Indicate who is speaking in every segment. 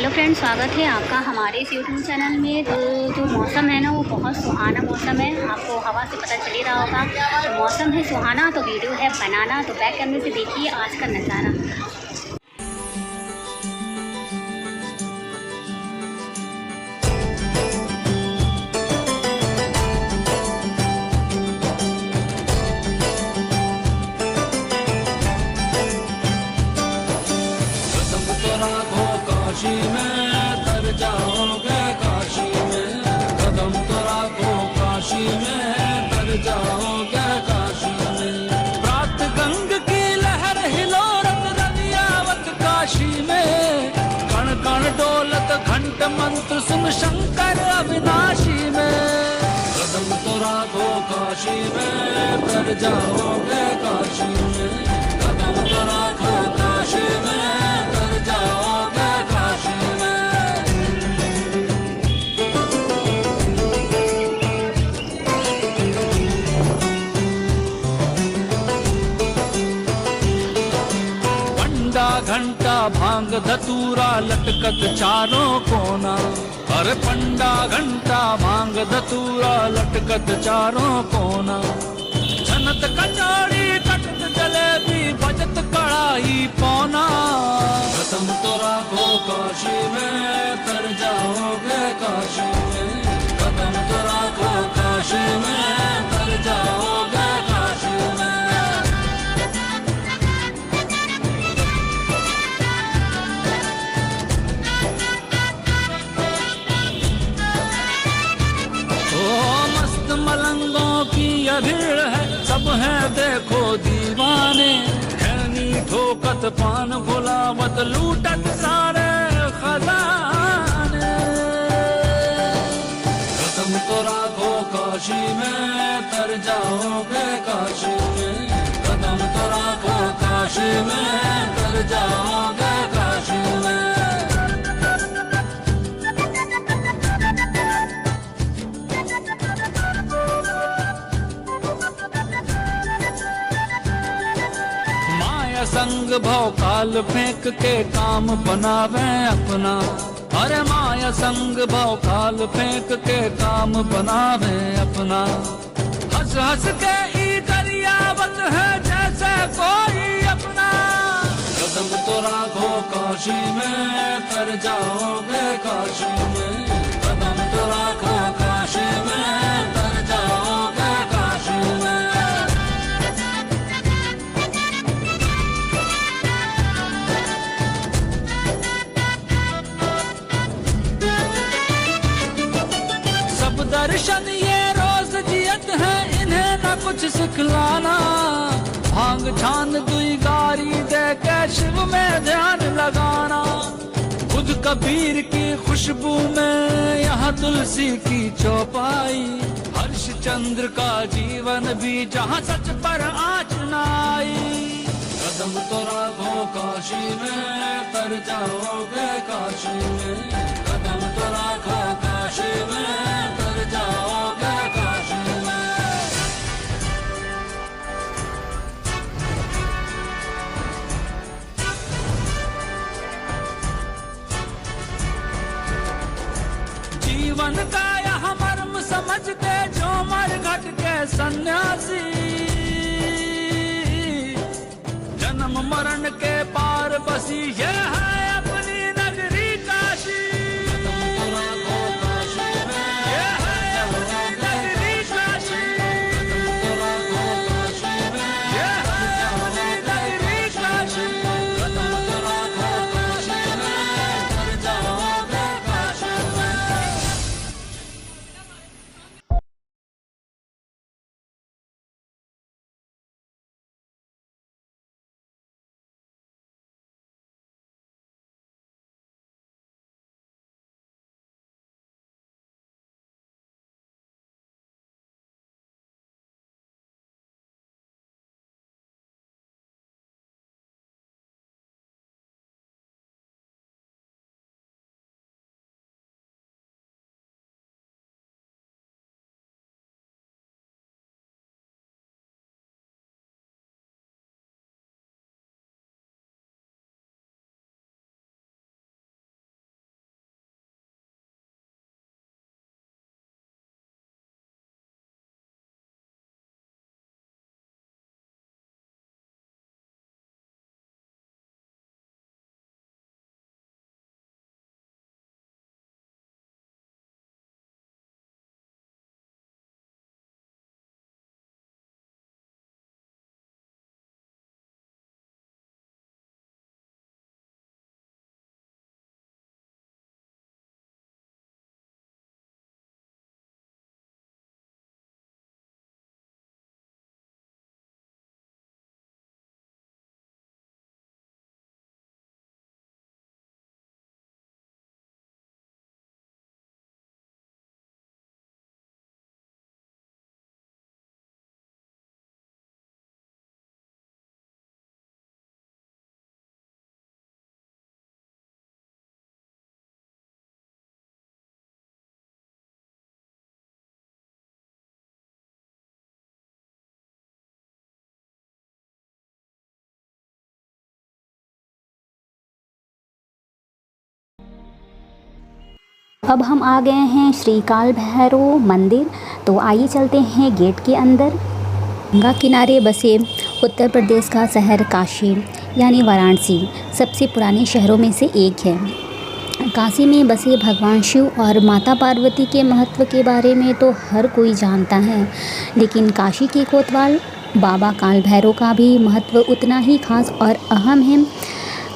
Speaker 1: Hello friends, स्वागत है आपका हमारे इस यूट्यूब चैनल में। तो जो मौसम है ना, वो बहुत सुहाना मौसम है। आपको हवा से पता चल ही रहा होगा। तो मौसम है सुहाना, तो वीडियो है बनाना। तो बैक कैमरे से देखिए आज का नज़ारा।
Speaker 2: काशी में तर जाओगे, काशी में कदम तो राखो, काशी में तर जाओगे, काशी में प्रात गंग की लहर हिलोरत रवियावत, काशी में कण कण डोलत घंट मंत्र सुन शंकर अविनाशी में। कदम तो राखो, काशी में तर जाओगे, काशी में कदम तो राखो, काशी में तर जाओगे, काशी में। पंडा घंटा भांग धतूरा लटकत चारों कोना, अरे पंडा घंटा भांग धतूरा लटकत चारों कोना। छनत कचौड़ी कटत जलेबी बजत कड़ाही पौना। कदम तो राखो, काशी में तर जाओगे, काशी में कदम तो राखो, काशी में तर जाओगे, काशी में। मस्त मलंगों की ये भीड़ है, सब है देखो दीवाने। खैनी ठोकत पान भुलावत लूटत सारे खजाने। कदम तो राखो, काशी में तर जाओगे, काशी में कदम तो राखो, काशी में तर जाओगे, काशी में। संग भव काल फेंक के काम बनावे अपना, अरे माया संग भव काल फेंक के काम बनावे अपना। हंस हंस के ई दरियावत है जैसे कोई अपना। कदम तो राखो, काशी में तर जाओगे, काशी में कदम तो राखो, काशी में तर जाओगे, काशी में। दर्शन ये रोज जियत है, इन्हें न कुछ सिखलाना। भांग छान दुई गारी दे के शिव में ध्यान लगाना। खुद कबीर की खुशबू में यहाँ तुलसी की चौपाई। हर्ष चंद्र का जीवन भी जहाँ सच पर आँच न आई। कदम तो राखो, काशी में तर जाओगे, काशी में कदम तो राखो, काशी में तर जाओगे, काशी में। जीवन का यह मर्म समझते जो मर घट के सन्यासी। जन्म मरण के पार बसी ये है
Speaker 1: अब हम आ गए हैं श्री काल भैरव मंदिर। तो आइए चलते हैं गेट के अंदर। गंगा किनारे बसे उत्तर प्रदेश का शहर काशी यानी वाराणसी सबसे पुराने शहरों में से एक है। काशी में बसे भगवान शिव और माता पार्वती के महत्व के बारे में तो हर कोई जानता है, लेकिन काशी के कोतवाल बाबा काल भैरव का भी महत्व उतना ही खास और अहम है।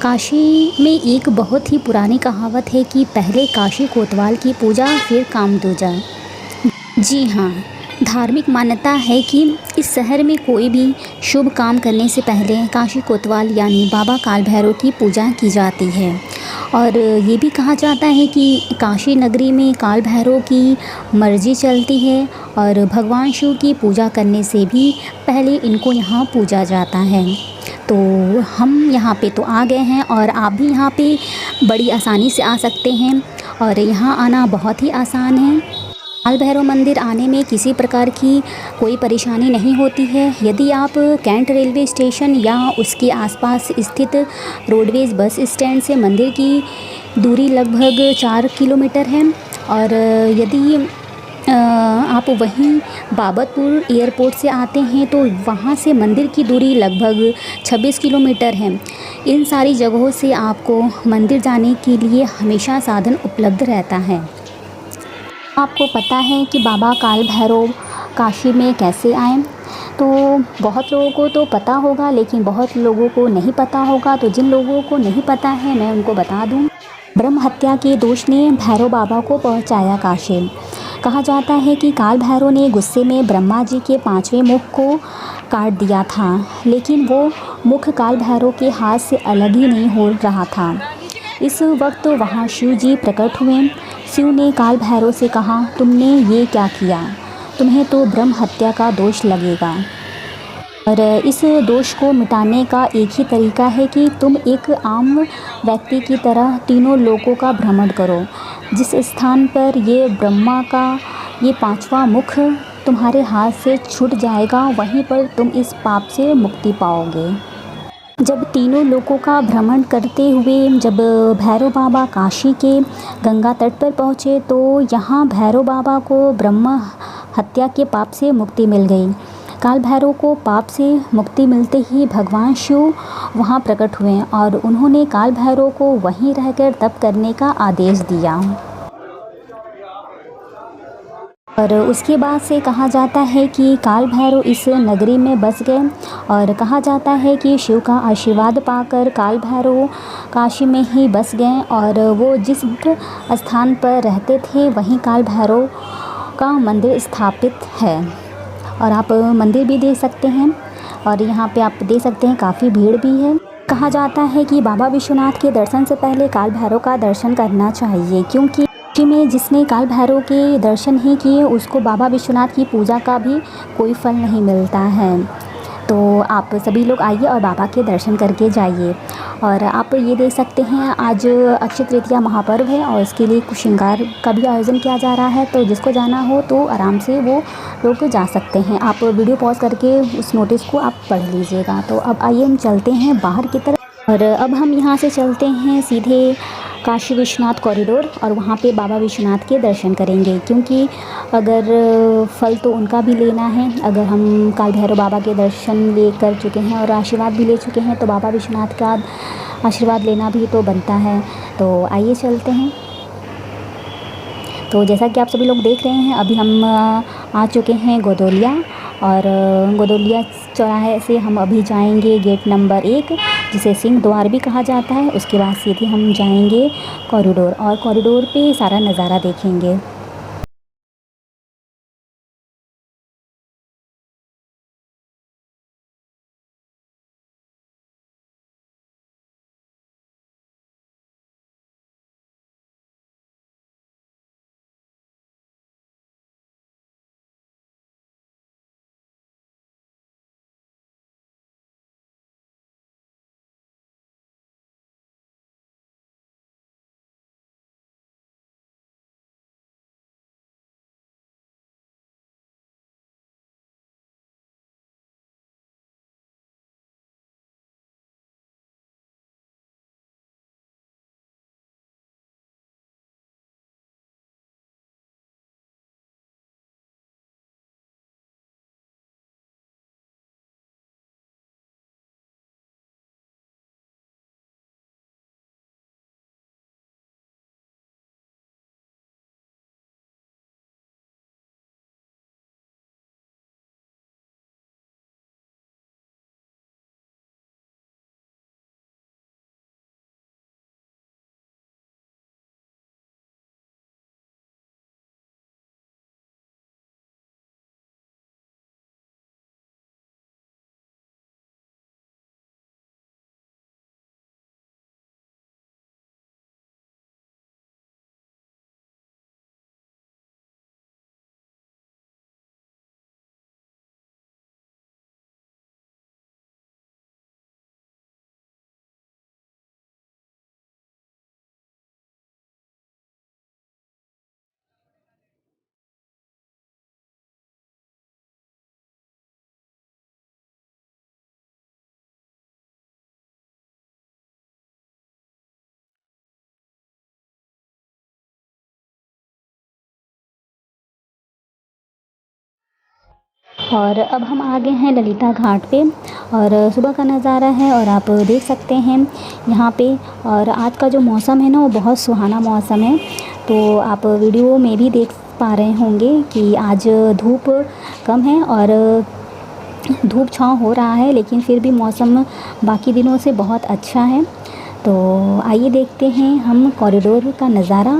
Speaker 1: काशी में एक बहुत ही पुरानी कहावत है कि पहले काशी कोतवाल की पूजा फिर काम दूजा। जी हाँ, धार्मिक मान्यता है कि इस शहर में कोई भी शुभ काम करने से पहले काशी कोतवाल यानी बाबा काल भैरव की पूजा की जाती है। और ये भी कहा जाता है कि काशी नगरी में काल भैरव की मर्जी चलती है और भगवान शिव की पूजा करने से भी पहले इनको यहाँ पूजा जाता है। तो हम यहाँ पे तो आ गए हैं और आप भी यहाँ पे बड़ी आसानी से आ सकते हैं और यहाँ आना बहुत ही आसान है। काल भैरव मंदिर आने में किसी प्रकार की कोई परेशानी नहीं होती है। यदि आप कैंट रेलवे स्टेशन या उसके आसपास स्थित रोडवेज बस स्टैंड से मंदिर की दूरी लगभग 4 किलोमीटर है और यदि आप वहीं बाबतपुर एयरपोर्ट से आते हैं तो वहाँ से मंदिर की दूरी लगभग 26 किलोमीटर है। इन सारी जगहों से आपको मंदिर जाने के लिए हमेशा साधन उपलब्ध रहता है। आपको पता है कि बाबा काल भैरव काशी में कैसे आए? तो बहुत लोगों को तो पता होगा, लेकिन बहुत लोगों को नहीं पता होगा। तो जिन लोगों को नहीं पता है मैं उनको बता दूं। ब्रह्म हत्या के दोष ने भैरव बाबा को पहुंचाया काशी। कहा जाता है कि काल भैरव ने गुस्से में ब्रह्मा जी के 5वें मुख को काट दिया था, लेकिन वो मुख काल भैरव के हाथ से अलग ही नहीं हो रहा था। इस वक्त वहाँ शिव जी प्रकट हुए। शिव ने काल भैरव से कहा, तुमने ये क्या किया? तुम्हें तो ब्रह्म हत्या का दोष लगेगा और इस दोष को मिटाने का एक ही तरीका है कि तुम एक आम व्यक्ति की तरह तीनों लोकों का भ्रमण करो। जिस स्थान पर ये ब्रह्मा का ये 5वां मुख तुम्हारे हाथ से छूट जाएगा, वहीं पर तुम इस पाप से मुक्ति पाओगे। जब तीनों लोकों का भ्रमण करते हुए जब भैरव बाबा काशी के गंगा तट पर पहुँचे तो यहाँ भैरव बाबा को ब्रह्म हत्या के पाप से मुक्ति मिल गई। काल भैरव को पाप से मुक्ति मिलते ही भगवान शिव वहाँ प्रकट हुए और उन्होंने काल भैरव को वहीं रहकर तप करने का आदेश दिया। और उसके बाद से कहा जाता है कि काल भैरव इस नगरी में बस गए और कहा जाता है कि शिव का आशीर्वाद पाकर काल भैरव काशी में ही बस गए और वो जिस स्थान पर रहते थे वहीं काल भैरव का मंदिर स्थापित है। और आप मंदिर भी देख सकते हैं और यहाँ पे आप देख सकते हैं काफ़ी भीड़ भी है। कहा जाता है कि बाबा विश्वनाथ के दर्शन से पहले काल भैरव का दर्शन करना चाहिए, क्योंकि काशी में जिसने काल भैरव के दर्शन ही किए उसको बाबा विश्वनाथ की पूजा का भी कोई फल नहीं मिलता है। तो आप सभी लोग आइए और बाबा के दर्शन करके जाइए। और आप ये देख सकते हैं आज अक्षय तृतीया महापर्व है और इसके लिए कुछ श्रृंगार का भी आयोजन किया जा रहा है। तो जिसको जाना हो तो आराम से वो लोग जा सकते हैं। आप वीडियो पॉज करके उस नोटिस को आप पढ़ लीजिएगा। तो अब आइए हम चलते हैं बाहर की तरफ और अब हम यहाँ से चलते हैं सीधे काशी विश्वनाथ कॉरिडोर और वहाँ पे बाबा विश्वनाथ के दर्शन करेंगे, क्योंकि अगर फल तो उनका भी लेना है। अगर हम काल भैरव बाबा के दर्शन ले कर चुके हैं और आशीर्वाद भी ले चुके हैं तो बाबा विश्वनाथ का आशीर्वाद लेना भी तो बनता है। तो आइए चलते हैं। तो जैसा कि आप सभी लोग देख रहे हैं अभी हम आ चुके हैं गोदोलिया और गोदोलिया चौराहे से हम अभी जाएंगे गेट नंबर 1 जिसे सिंह द्वार भी कहा जाता है। उसके बाद सीधे हम जाएंगे कॉरिडोर और कॉरिडोर पे सारा नज़ारा देखेंगे। और अब हम आ गए हैं ललिता घाट पे और सुबह का नज़ारा है और आप देख सकते हैं यहाँ पे। और आज का जो मौसम है ना वो बहुत सुहाना मौसम है। तो आप वीडियो में भी देख पा रहे होंगे कि आज धूप कम है और धूप छाँव हो रहा है, लेकिन फिर भी मौसम बाकी दिनों से बहुत अच्छा है। तो आइए देखते हैं हम कॉरिडोर का नज़ारा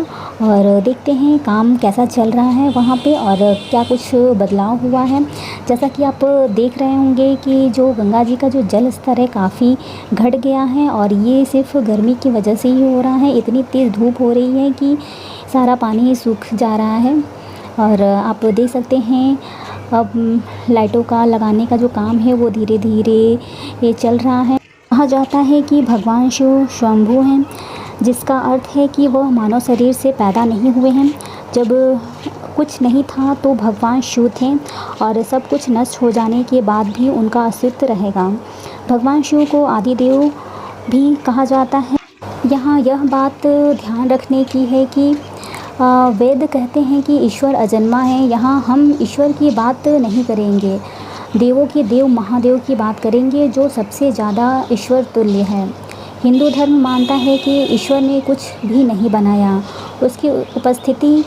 Speaker 1: और देखते हैं काम कैसा चल रहा है वहाँ पे और क्या कुछ बदलाव हुआ है। जैसा कि आप देख रहे होंगे कि जो गंगा जी का जो जल स्तर है काफ़ी घट गया है और ये सिर्फ गर्मी की वजह से ही हो रहा है। इतनी तेज़ धूप हो रही है कि सारा पानी ही सूख जा रहा है। और आप देख सकते हैं अब लाइटों का लगाने का जो काम है वो धीरे धीरे ये चल रहा है। कहा जाता है कि भगवान शिव स्वयंभू हैं, जिसका अर्थ है कि वह मानव शरीर से पैदा नहीं हुए हैं। जब कुछ नहीं था तो भगवान शिव थे और सब कुछ नष्ट हो जाने के बाद भी उनका अस्तित्व रहेगा। भगवान शिव को आदिदेव भी कहा जाता है। यहाँ यह बात ध्यान रखने की है कि वेद कहते हैं कि ईश्वर अजन्मा है। यहाँ हम ईश्वर की बात नहीं करेंगे, देवों के देव महादेव की बात करेंगे, जो सबसे ज़्यादा ईश्वर तुल्य है। हिंदू धर्म मानता है कि ईश्वर ने कुछ भी नहीं बनाया, उसकी उपस्थिति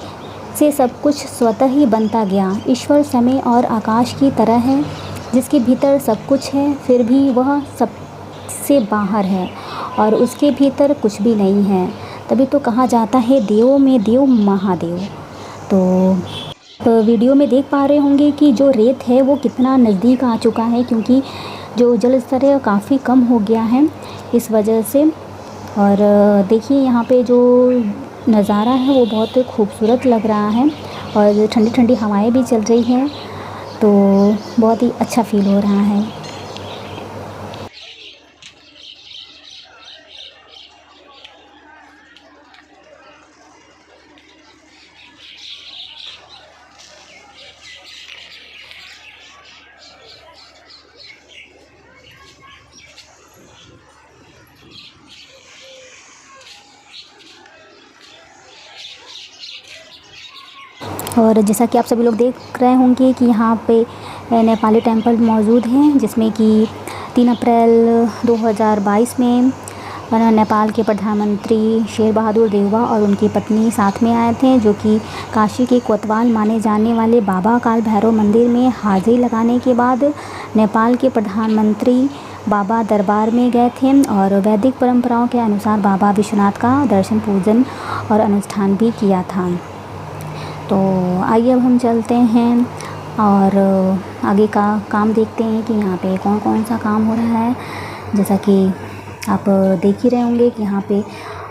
Speaker 1: से सब कुछ स्वतः ही बनता गया। ईश्वर समय और आकाश की तरह है, जिसके भीतर सब कुछ है, फिर भी वह सबसे बाहर है और उसके भीतर कुछ भी नहीं है। तभी तो कहा जाता है देवों में देव महादेव। तो वीडियो में देख पा रहे होंगे कि जो रेत है वो कितना नज़दीक आ चुका है, क्योंकि जो जल स्तर है काफ़ी कम हो गया है इस वजह से। और देखिए यहाँ पे जो नज़ारा है वो बहुत खूबसूरत लग रहा है और ठंडी ठंडी हवाएं भी चल रही हैं, तो बहुत ही अच्छा फील हो रहा है। और जैसा कि आप सभी लोग देख रहे होंगे कि यहाँ पे नेपाली टेम्पल मौजूद हैं, जिसमें कि 3 अप्रैल 2022 में नेपाल के प्रधानमंत्री शेर बहादुर देउवा और उनकी पत्नी साथ में आए थे, जो कि काशी के कोतवाल माने जाने वाले बाबा काल भैरव मंदिर में हाजिरी लगाने के बाद नेपाल के प्रधानमंत्री बाबा दरबार में गए थे और वैदिक परंपराओं के अनुसार बाबा विश्वनाथ का दर्शन पूजन और अनुष्ठान भी किया था। तो आइए अब हम चलते हैं और आगे का काम देखते हैं कि यहाँ पे कौन कौन सा काम हो रहा है। जैसा कि आप देख ही रहे होंगे कि यहाँ पे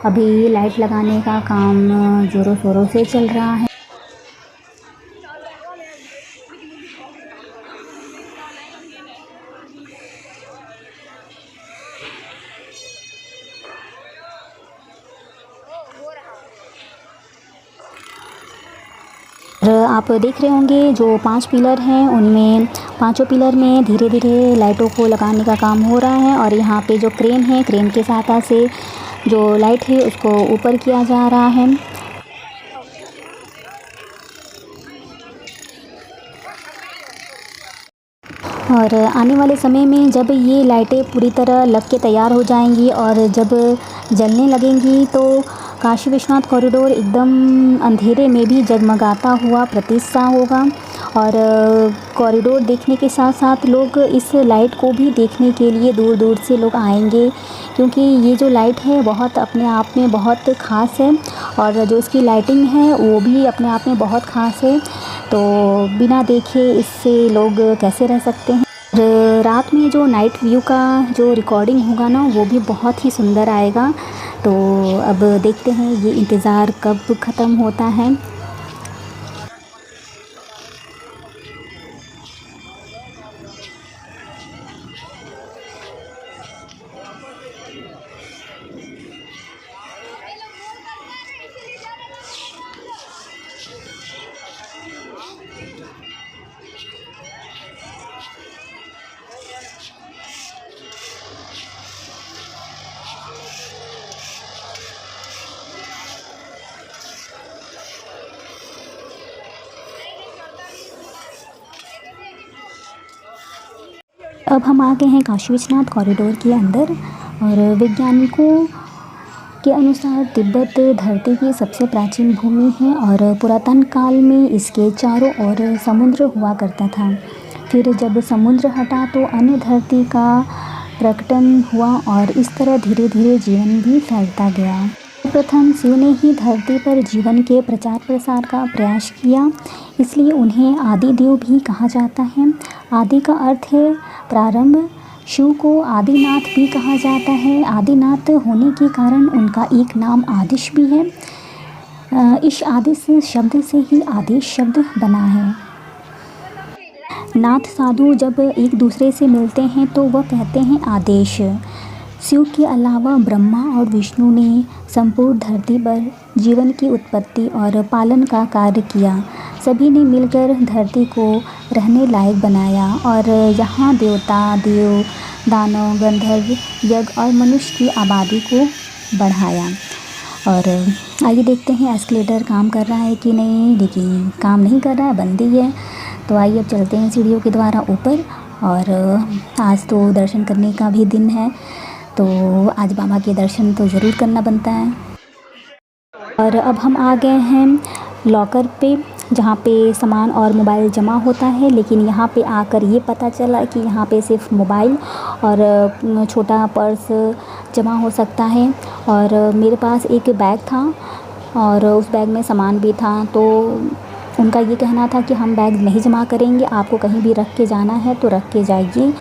Speaker 1: अभी लाइट लगाने का काम ज़ोरों शोरों से चल रहा है। आप देख रहे होंगे जो 5 पिलर हैं, उनमें पांचों पिलर में धीरे धीरे लाइटों को लगाने का काम हो रहा है। और यहाँ पे जो क्रेन है, क्रेन के सहायता से जो लाइट है उसको ऊपर किया जा रहा है। और आने वाले समय में जब ये लाइटें पूरी तरह लग के तैयार हो जाएंगी और जब जलने लगेंगी तो काशी विश्वनाथ कॉरिडोर एकदम अंधेरे में भी जगमगाता हुआ प्रतीत सा होगा। और कॉरिडोर देखने के साथ साथ लोग इस लाइट को भी देखने के लिए दूर दूर से लोग आएंगे, क्योंकि ये जो लाइट है बहुत अपने आप में बहुत ख़ास है और जो इसकी लाइटिंग है वो भी अपने आप में बहुत ख़ास है। तो बिना देखे इससे लोग कैसे रह सकते हैं। रात में जो नाइट व्यू का जो रिकॉर्डिंग होगा ना वो भी बहुत ही सुंदर आएगा। तो अब देखते हैं ये इंतज़ार कब ख़त्म होता है। अब हम आ गए हैं काशी विश्वनाथ कॉरिडोर के अंदर और वैज्ञानिकों के अनुसार तिब्बत धरती की सबसे प्राचीन भूमि है और पुरातन काल में इसके चारों ओर समुद्र हुआ करता था। फिर जब समुद्र हटा तो अन्य धरती का प्रकटन हुआ और इस तरह धीरे धीरे जीवन भी फैलता गया। प्रथम शिव ने ही धरती पर जीवन के प्रचार प्रसार का प्रयास किया, इसलिए उन्हें आदि देव भी कहा जाता है। आदि का अर्थ है प्रारंभ। शिव को आदिनाथ भी कहा जाता है। आदिनाथ होने के कारण उनका एक नाम आदिश भी है। इस आदिश शब्द से ही आदेश शब्द बना है। नाथ साधु जब एक दूसरे से मिलते हैं तो वह कहते हैं आदेश। शिव के अलावा ब्रह्मा और विष्णु ने संपूर्ण धरती पर जीवन की उत्पत्ति और पालन का कार्य किया। सभी ने मिलकर धरती को रहने लायक बनाया और यहाँ देवता, देव, दानव, गंधर्व, यज्ञ और मनुष्य की आबादी को बढ़ाया। और आइए देखते हैं एस्केलेटर काम कर रहा है कि नहीं, लेकिन काम नहीं कर रहा है, बंद ही है। तो आइए अब चलते हैं सीढ़ियों के द्वारा ऊपर। और आज तो दर्शन करने का भी दिन है, तो आज बाबा के दर्शन तो ज़रूर करना बनता है। और अब हम आ गए हैं लॉकर पे, जहाँ पे सामान और मोबाइल जमा होता है। लेकिन यहाँ पे आकर ये पता चला कि यहाँ पे सिर्फ मोबाइल और छोटा पर्स जमा हो सकता है। और मेरे पास एक बैग था और उस बैग में सामान भी था, तो उनका ये कहना था कि हम बैग नहीं जमा करेंगे, आपको कहीं भी रख के जाना है तो रख के जाइए।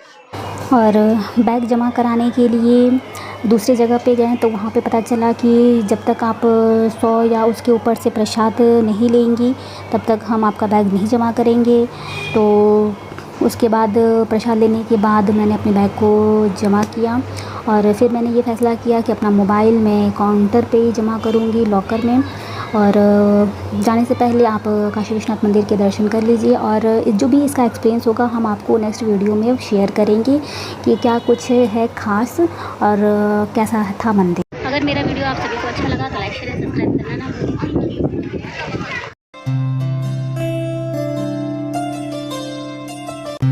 Speaker 1: और बैग जमा कराने के लिए दूसरी जगह पे गए तो वहाँ पे पता चला कि जब तक आप 100 या उसके ऊपर से प्रसाद नहीं लेंगी तब तक हम आपका बैग नहीं जमा करेंगे। तो उसके बाद प्रसाद लेने के बाद मैंने अपने बैग को जमा किया और फिर मैंने ये फ़ैसला किया कि अपना मोबाइल मैं काउंटर पे ही जमा करूँगी, लॉकर में। और जाने से पहले आप काशी विश्वनाथ मंदिर के दर्शन कर लीजिए और जो भी इसका एक्सपीरियंस होगा हम आपको नेक्स्ट वीडियो में शेयर करेंगे कि क्या कुछ है ख़ास और कैसा था मंदिर। अगर मेरा वीडियो आप सभी को अच्छा लगा तो लाइक शेयर सब्सक्राइब करना ना भूलिए।